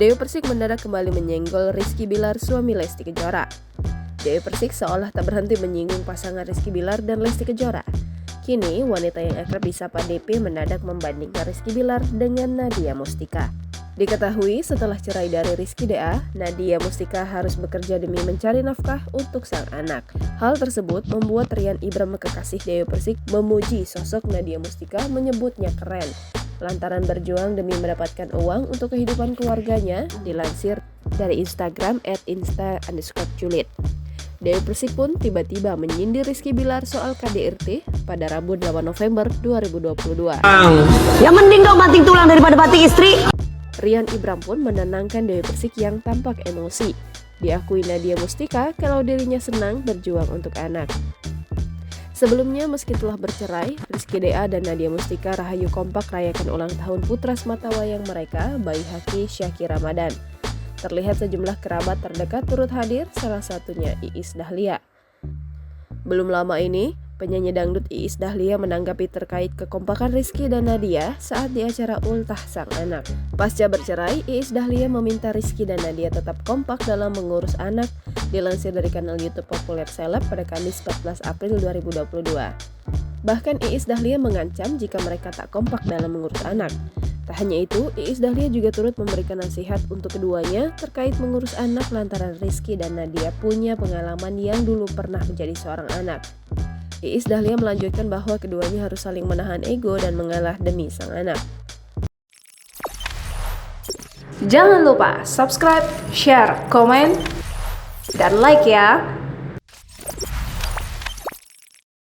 Dewi Persik mendadak kembali menyenggol Rizky Bilar, suami Lesti Kejora. Dewi Persik seolah tak berhenti menyinggung pasangan Rizky Bilar dan Lesti Kejora. Kini, wanita yang akrab disapa DP mendadak membandingkan Rizky Bilar dengan Nadia Mustika. Diketahui setelah cerai dari Rizky DA, Nadia Mustika harus bekerja demi mencari nafkah untuk sang anak. Hal tersebut membuat Rian Ibram, kekasih Dewi Persik, memuji sosok Nadia Mustika, menyebutnya keren lantaran berjuang demi mendapatkan uang untuk kehidupan keluarganya, dilansir dari Instagram @insta_culit. Dewi Persik pun tiba-tiba menyindir Rizky Bilar soal KDRT pada Rabu 8 November 2022. Yang mending kau banting tulang daripada banting istri. Rian Ibram pun menenangkan Dewi Persik yang tampak emosi. Diakui Nadia Mustika kalau dirinya senang berjuang untuk anak. Sebelumnya, meski telah bercerai, Rizky DA dan Nadia Mustika rahayu kompak rayakan ulang tahun putra sematawayang mereka, bayi Haki Syaki Ramadan. Terlihat sejumlah kerabat terdekat turut hadir, salah satunya Iis Dahlia. Belum lama ini, penyanyi dangdut Iis Dahlia menanggapi terkait kekompakan Rizky dan Nadia saat di acara ultah sang anak. Pasca bercerai, Iis Dahlia meminta Rizky dan Nadia tetap kompak dalam mengurus anak, dilansir dari kanal YouTube populer seleb pada Kamis 14 April 2022. Bahkan Iis Dahlia mengancam jika mereka tak kompak dalam mengurus anak. Tak hanya itu, Iis Dahlia juga turut memberikan nasihat untuk keduanya terkait mengurus anak lantaran Rizky dan Nadia punya pengalaman yang dulu pernah menjadi seorang anak. Iis Dahlia melanjutkan bahwa keduanya harus saling menahan ego dan mengalah demi sang anak. Jangan lupa subscribe, share, komen, dan like ya!